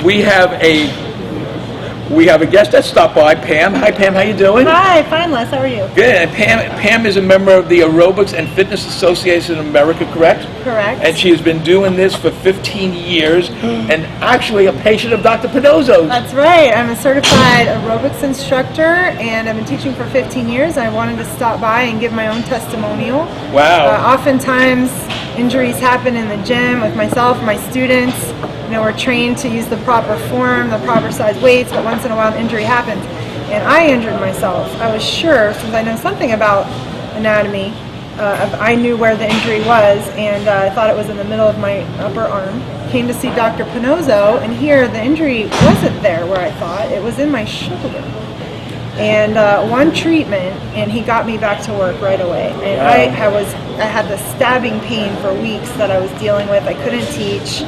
We have a guest that stopped by, Pam. Hi, Pam. How you doing? Hi, fine, Les. How are you? Good. And Pam is a member of the Aerobics and Fitness Association of America, correct? Correct. And she has been doing this for 15 years, and actually a patient of Dr. Pinozo's. That's right. I'm a certified aerobics instructor, and I've been teaching for 15 years. I wanted to stop by and give my own testimonial. Wow. Oftentimes, injuries happen in the gym with myself, my students. You know, we're trained to use the proper form, the proper size weights, but once in a while an injury happens. And I injured myself. I was sure, since I know something about anatomy, I knew where the injury was, and I thought it was in the middle of my upper arm. Came to see Dr. Pinozzo, and here the injury wasn't there where I thought. It was in my shoulder. And one treatment, and he got me back to work right away. And Wow. I had this stabbing pain for weeks that I was dealing with. I couldn't teach.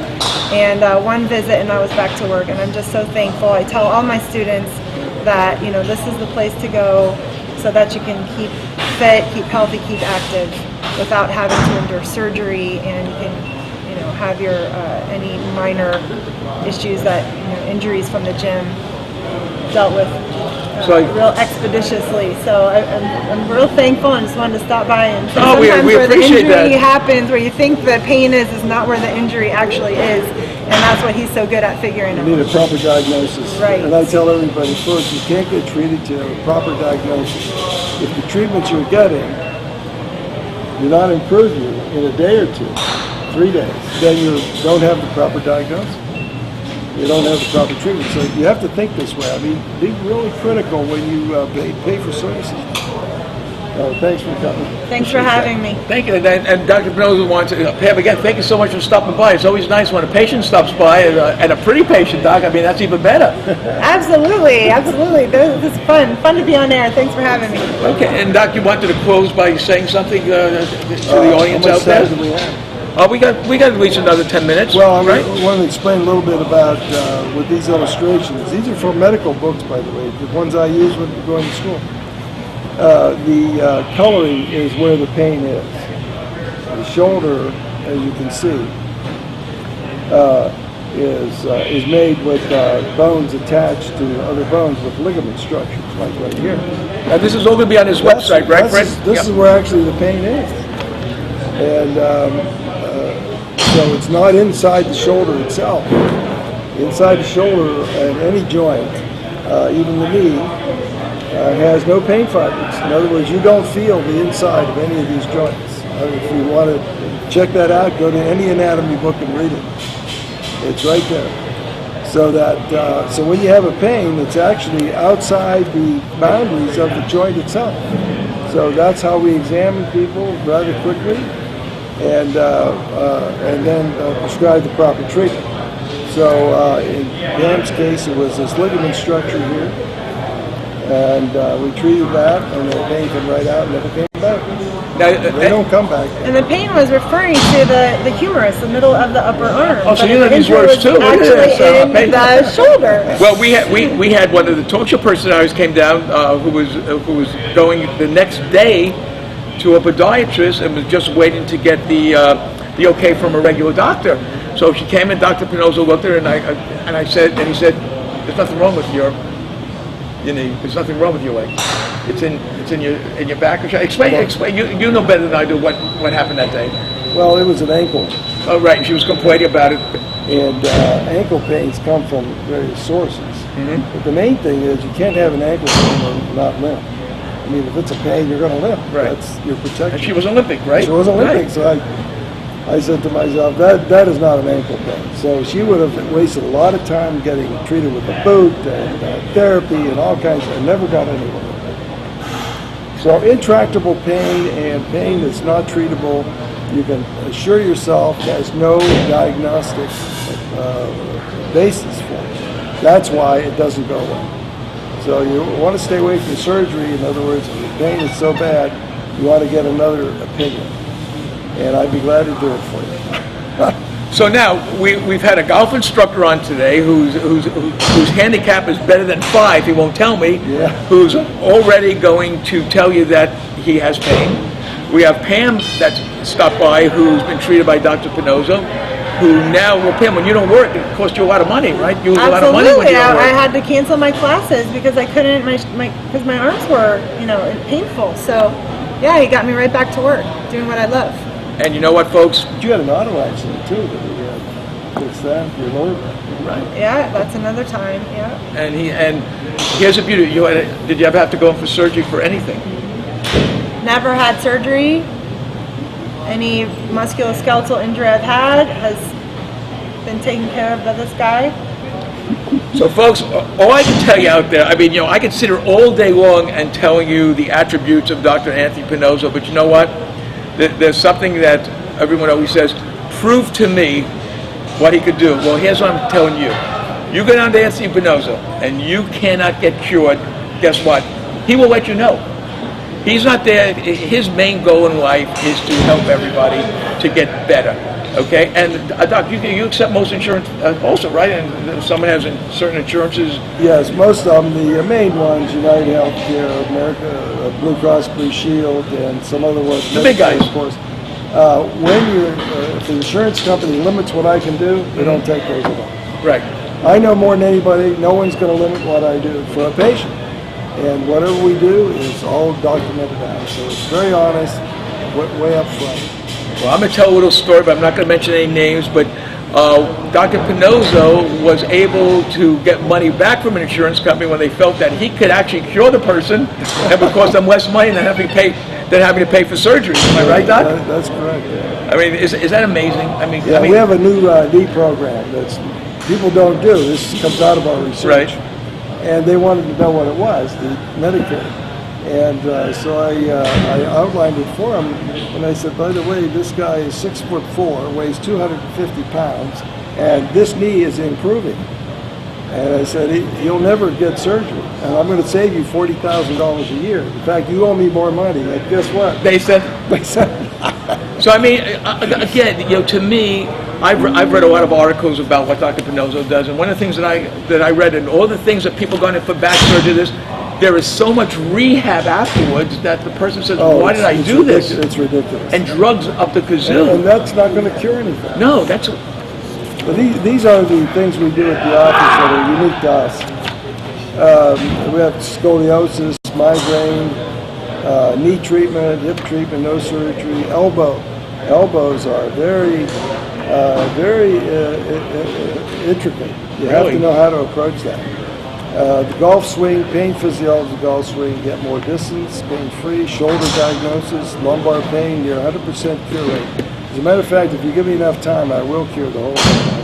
And one visit, and I was back to work. And I'm just so thankful. I tell all my students that, you know, this is the place to go so that you can keep fit, keep healthy, keep active without having to endure surgery, and you can, you know, have your any minor issues that, you know, injuries from the gym dealt with real expeditiously. So I'm real thankful, and just wanted to stop by and say sometimes we where the appreciate injury that. happens, where you think the pain is not where the injury actually is, and that's what he's so good at figuring You need out. a proper diagnosis. Right. And I tell everybody, first, you can't get treated to a proper diagnosis. If the treatments you're getting do not improve you in a day or two, 3 days, then you don't have the proper diagnosis. You don't have the proper treatment. So you have to think this way. I mean, be really critical when you pay for services. Thanks for coming. Thanks for having me. Thank you. And Dr. Pinozzo wants to, Pam, again, thank you so much for stopping by. It's always nice when a patient stops by, and a pretty patient, Doc. I mean, that's even better. Absolutely, absolutely. This is fun to be on air. Thanks for having me. Okay, and Doc, you wanted to close by saying something to the audience How out much there? time do we have? We got at least another 10 minutes. Well, I right? want to explain a little bit about with these illustrations. These are from medical books, by the way, the ones I use when going to school. The coloring is where the pain is. The shoulder, as you can see, is made with bones attached to other bones with ligament structures, like right here. Now, this is all going to be on his website, right, Fred? This is where actually the pain is. And so it's not inside the shoulder itself. Inside the shoulder and any joint, even the knee, has no pain fibers. In other words, you don't feel the inside of any of these joints. If you want to check that out, go to any anatomy book and read it. It's right there. So that so when you have a pain, it's actually outside the boundaries of the joint itself. So that's how we examine people rather quickly, and then prescribe the proper treatment. So in Pam's case, it was this ligament structure here, and we treated that, and the pain came right out and never came back. They don't come back. And the pain was referring to the humerus, the middle of the upper arm. Oh, so you know these words too. Actually, in the shoulder. Well, we had one of the talk show personalities came down who was going the next day to a podiatrist and was just waiting to get the okay from a regular doctor. So she came in, Dr. Pinozzo looked at her, and he said, "There's nothing wrong with your knee. There's nothing wrong with your leg. It's in your back." Explain. You know better than I do what happened that day. Well, it was an ankle. Oh, right. She was complaining about it. And ankle pains come from various sources. Mm-hmm. But the main thing is you can't have an ankle pain and not limp. I mean, if it's a pain, you're going to limp. Right. That's your protection. And she was Olympic, right? She was Olympic, right. So I said to myself, that is not an ankle pain. So she would have wasted a lot of time getting treated with a boot and therapy and all kinds of, and never got anywhere. So intractable pain and pain that's not treatable, you can assure yourself has no diagnostic basis for it. That's why it doesn't go away. So you want to stay away from surgery. In other words, if the pain is so bad, you want to get another opinion. And I'd be glad to do it for you. So now we've had a golf instructor on today whose handicap is better than 5. He won't tell me. Yeah. Who's already going to tell you that he has pain. We have Pam that's stopped by, who's been treated by Dr. Pinozzo. Who now, well, Pam, when you don't work, it costs you a lot of money, right? You lose a lot of money when you don't work. I had to cancel my classes because I couldn't. Because my arms were, painful. So, yeah, he got me right back to work, doing what I love. And you know what, folks? You had an auto accident too that we had fixed that, your lower back. Right. Yeah, that's another time. Yeah. And here's the beauty. Did you ever have to go in for surgery for anything? Never had surgery. Any musculoskeletal injury I've had has been taken care of by this guy. So, folks, all I can tell you out there, I could sit here all day long and telling you the attributes of Dr. Anthony Pinozzo, but you know what? There's something that everyone always says, prove to me what he could do. Well, here's what I'm telling you. You go down to Anthony Pinozzo and you cannot get cured, guess what? He will let you know. He's not there. His main goal in life is to help everybody to get better. Okay? And, Doc, you accept most insurance also, right? And if someone has certain insurances? Yes, most of them. The main ones, United Healthcare, America, Blue Cross Blue Shield, and some other ones. The big guys. Of course. If the insurance company limits what I can do, they don't take those at all. Right. I know more than anybody. No one's going to limit what I do for a patient. And whatever we do is all documented out. So it's very honest, way up front. Well, I'm going to tell a little story, but I'm not going to mention any names, but Dr. Pinozzo was able to get money back from an insurance company when they felt that he could actually cure the person and would cost them less money than having to pay for surgery. Am I right, Doc? That's correct, yeah. Is that amazing? We have a new knee program that people don't do. This comes out of our research. Right. And they wanted to know what it was, the Medicare. And so I outlined it for them, and I said, by the way, this guy is 6'4", weighs 250 pounds, and this knee is improving. And I said, he'll never get surgery, and I'm going to save you $40,000 a year. In fact, you owe me more money. And guess what? They said. So again, to me, I've read a lot of articles about what Dr. Pinozzo does, and one of the things that I read, and all the things that people going in for back surgery, there is so much rehab afterwards that the person says, why did I do this? It's ridiculous. And drugs up the kazoo. And that's not going to cure anything. No, But these are the things we do at the office that are unique to us. We have scoliosis, migraine, knee treatment, hip treatment, no surgery, elbows are very intricate. You have to know how to approach that. The golf swing, pain physiology of the golf swing, get more distance, pain-free, shoulder diagnosis, lumbar pain, you're 100% cure rate. As a matter of fact, if you give me enough time, I will cure the whole thing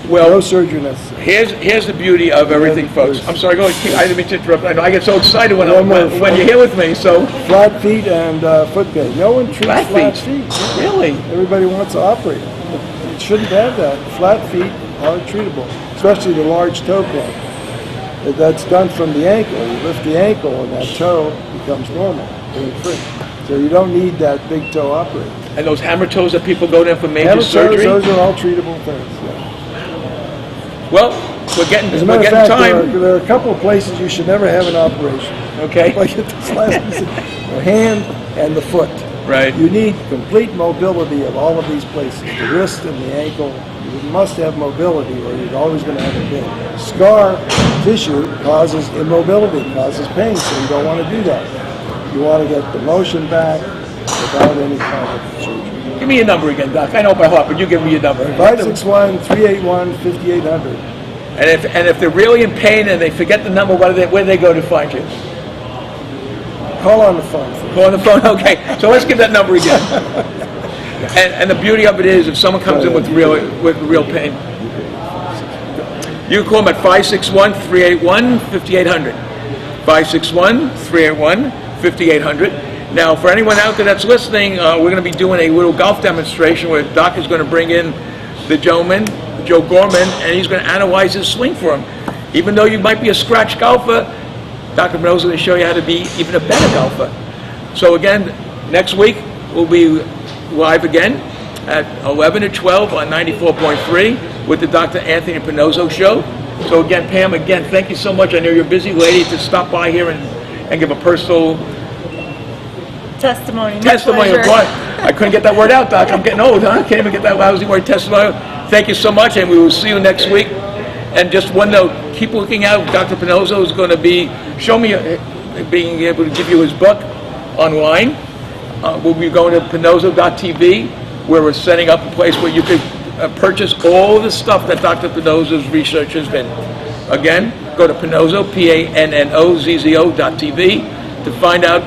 100%. Well, no surgery necessary. Here's the beauty of everything, folks. I'm sorry, go ahead. I didn't mean to interrupt. I know I get so excited when you're here with me. So flat feet and foot pain. No one treats flat feet. Really? Everybody wants to operate. It shouldn't have that. Flat feet are treatable, especially the large toe club. That's done from the ankle. You lift the ankle and that toe becomes normal, pain-free. So you don't need that big toe operating. And those hammer toes that people go to for major hammer surgery? Toes, those are all treatable things. Yeah. Well, we're getting As a matter of fact, time. There are a couple of places you should never have an operation. Okay. Like at this last piece, the hand and the foot. Right. You need complete mobility of all of these places, the wrist and the ankle. You must have mobility or you're always going to have a pain. Scar tissue causes immobility, causes pain, so you don't want to do that. You want to get the motion back without any kind of surgery. Give me your number again, Doc. I know by heart, but you give me your number. 561-381-5800. And if they're really in pain and they forget the number, where do they go to find you? Call on the phone. First. Call on the phone? Okay. So let's give that number again. And the beauty of it is, if someone comes in with real pain, you can call them at 561-381-5800. 561-381-5800. Now, for anyone out there that's listening, we're going to be doing a little golf demonstration where Doc is going to bring in the gentleman, Joe Gorman, and he's going to analyze his swing for him. Even though you might be a scratch golfer, Dr. Penozo is going to show you how to be even a better golfer. So again, next week we'll be live again at 11 to 12 on 94.3 with the Dr. Anthony Penozo Show. So again, Pam, thank you so much. I know you're a busy lady to stop by here and give a personal testimony. Of what? I couldn't get that word out, Doc. I'm getting old, huh? I can't even get that lousy word, testimony. Thank you so much, and we will see you next week. And just one note, keep looking out. Dr. Penozo is going to be being able to give you his book online. We'll be going to Penozo.tv, where we're setting up a place where you could purchase all the stuff that Dr. Penozo's research has been. Again, go to Penozo, PANNOZZO.tv to find out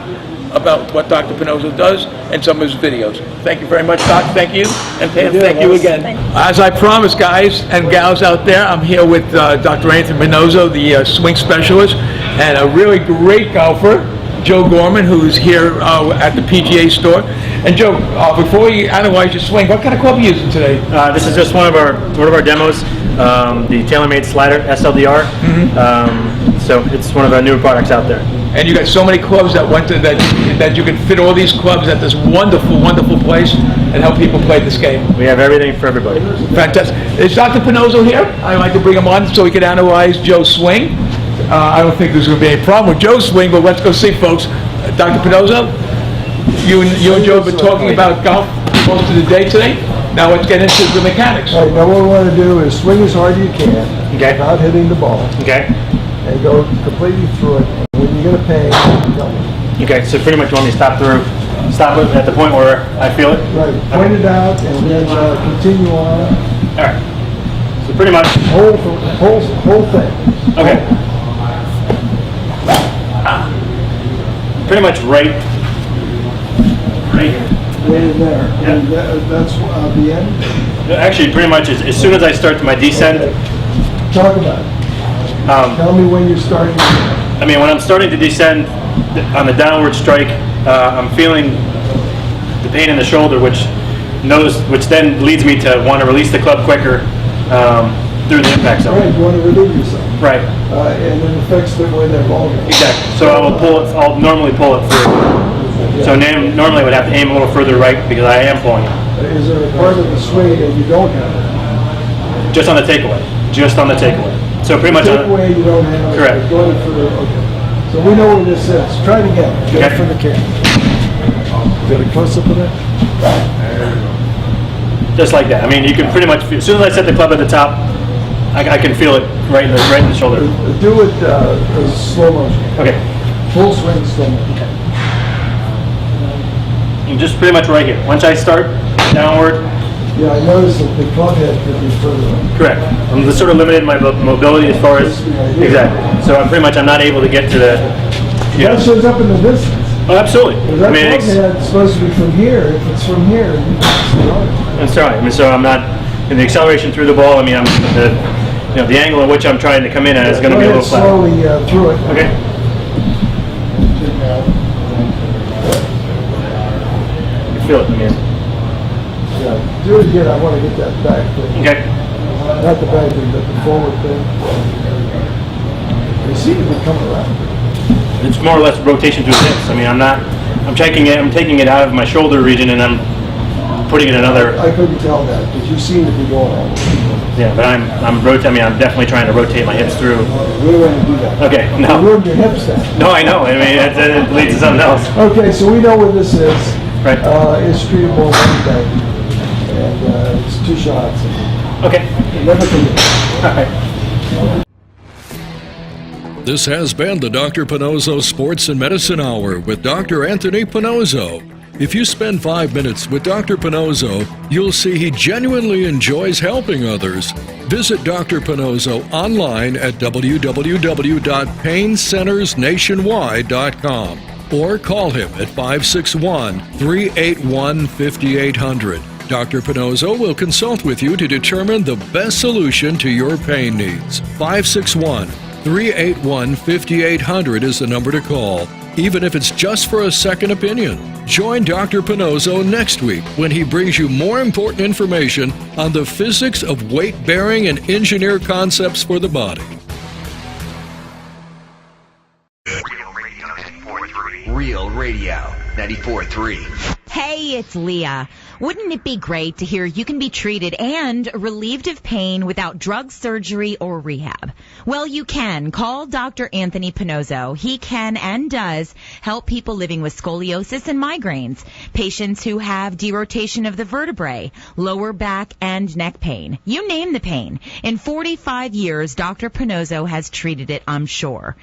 about what Dr. Penozo does and some of his videos. Thank you very much, Doc. Thank you. And Pam, thank you again. As I promised, guys and gals out there, I'm here with Dr. Anthony Penozo, the swing specialist, and a really great golfer, Joe Gorman, who's here at the PGA store. And Joe, before we analyze your swing, what kind of club are you using today? This is just one of our demos, the TaylorMade Slider SLDR. So it's one of our newer products out there. And you got so many clubs that you can fit all these clubs at this wonderful, wonderful place and help people play this game. We have everything for everybody. Fantastic. Is Dr. Penozo here? I'd like to bring him on so we can analyze Joe's swing. I don't think there's going to be any problem with Joe's swing, but let's go see, folks. Dr. Penozo, you and Joe have been talking about golf most of the day today. Now let's get into the mechanics. All right, now what we want to do is swing as hard as you can without hitting the ball. Okay. And go completely through it. And when you get a pain, tell me. Okay, so pretty much you want me to stop it at the point where I feel it? Right, point it out and then continue on. All right. So pretty much. Whole thing. Okay. Pretty much right here. Right in there. Yeah. And that's the end? Actually, pretty much as soon as I start my descent. Okay. Talk about it. Tell me when you're starting. I mean, when I'm starting to descend on the downward strike, I'm feeling the pain in the shoulder, which then leads me to want to release the club quicker through the impact zone. Right, you want to relieve yourself. Right. And it affects the way that ball goes. Exactly. So I'll normally pull it through. So normally I would have to aim a little further right because I am pulling it. Is there a part of the swing that you don't have? Just on the takeaway. Just on the takeaway. So pretty much takeaway you don't have. Correct. Going further. Okay. So we know where this is. Try it again. Get it from the camera. Get a close up of that. Just like that. I mean, you can pretty much feel, as soon as I set the club at the top, I can feel it right in the shoulder. Do it slow motion. Okay. Full swing slow motion. And just pretty much right here. Once I start downward. Yeah, I noticed that the club head could be further up. Correct. I'm just sort of limited my mobility as far as exactly. So I'm not able to get to the. That shows up in the distance. Oh, absolutely. That club head's supposed to be from here. If it's from here, that's right. I mean, so I'm not in the acceleration through the ball. I mean, the angle in which I'm trying to come in at is going to be a little flat. Slowly through it. Okay. You feel it, man. Yeah, do it again. I want to get that back thing. Okay. Not the back thing, but the forward thing. They seem to be coming around. It's more or less rotation through the hips. I mean, I'm taking it out of my shoulder region and I'm putting it in another. I couldn't tell that because you seem to be going on. Yeah, but I'm rotating. I mean, I'm definitely trying to rotate my hips through. We don't want to do that. Okay, no. You ruined your hips then. No, I know. I mean, it leads to something else. Okay, so we know what this is. Right. It's treatable one day, and it's 2 shots. Okay. Never forget. All right. This has been the Dr. Pinozzo Sports and Medicine Hour with Dr. Anthony Pinozzo. If you spend 5 minutes with Dr. Pinozzo, you'll see he genuinely enjoys helping others. Visit Dr. Pinozzo online at www.paincentersnationwide.com or call him at 561-381-5800. Dr. Pinozzo will consult with you to determine the best solution to your pain needs. 561-381-5800 is the number to call, even if it's just for a second opinion. Join Dr. Pinozzo next week when he brings you more important information on the physics of weight-bearing and engineered concepts for the body. Real Radio 94.3. Hey, it's Leah. Wouldn't it be great to hear you can be treated and relieved of pain without drug, surgery, or rehab? Well, you can. Call Dr. Anthony Pinozzo. He can and does help people living with scoliosis and migraines, patients who have derotation of the vertebrae, lower back and neck pain. You name the pain. In 45 years, Dr. Pinozzo has treated it, I'm sure.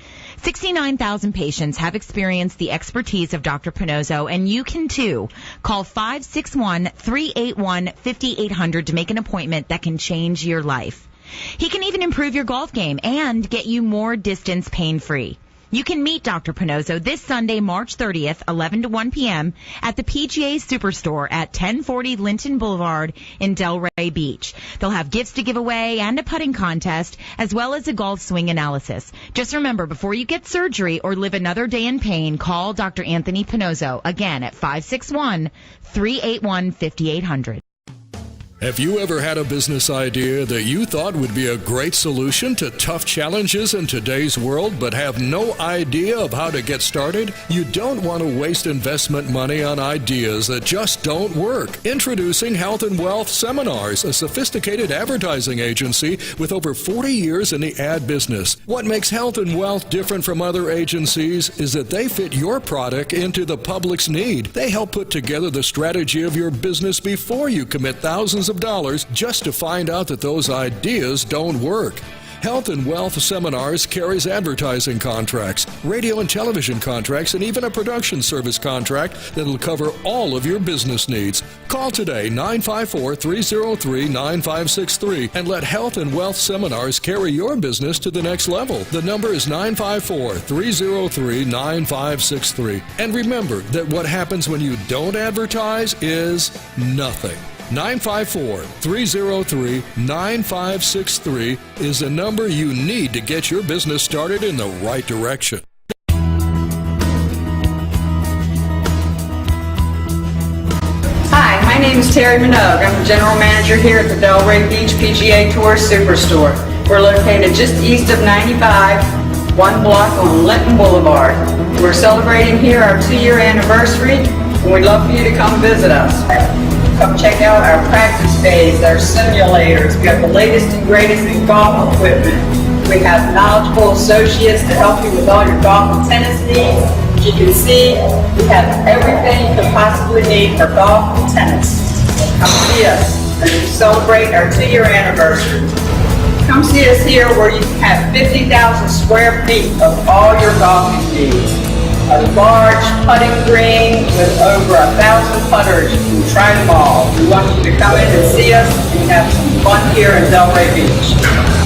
69,000 patients have experienced the expertise of Dr. Pinozzo, and you can too. Call 561-381-5800 to make an appointment that can change your life. He can even improve your golf game and get you more distance pain-free. You can meet Dr. Pinozzo this Sunday, March 30th, 11 to 1 p.m. at the PGA Superstore at 1040 Linton Boulevard in Delray Beach. They'll have gifts to give away and a putting contest, as well as a golf swing analysis. Just remember, before you get surgery or live another day in pain, call Dr. Anthony Pinozzo, again at 561-381-5800. Have you ever had a business idea that you thought would be a great solution to tough challenges in today's world but have no idea of how to get started? You don't want to waste investment money on ideas that just don't work. Introducing Health and Wealth Seminars, a sophisticated advertising agency with over 40 years in the ad business. What makes Health and Wealth different from other agencies is that they fit your product into the public's need. They help put together the strategy of your business before you commit thousands of dollars just to find out that those ideas don't work. Health and Wealth Seminars carries advertising contracts, radio and television contracts, and even a production service contract that'll cover all of your business needs. Call today, 954-303-9563, and let Health and Wealth Seminars carry your business to the next level. The number is 954-303-9563. And remember that what happens when you don't advertise is nothing. 954-303-9563 is the number you need to get your business started in the right direction. Hi, my name is Terry Minogue. I'm the general manager here at the Delray Beach PGA Tour Superstore. We're located just east of 95, one block on Linton Boulevard. We're celebrating here our 2-year anniversary, and we'd love for you to come visit us. Come check out our practice bays, our simulators. We have the latest and greatest in golf equipment. We have knowledgeable associates to help you with all your golf and tennis needs. As you can see, we have everything you could possibly need for golf and tennis. Come see us. as we celebrate our 2-year anniversary. Come see us here where you have 50,000 square feet of all your golfing needs. A large putting green with over 1,000 putters. You can try them all. We want you to come in and see us and have some fun here in Delray Beach.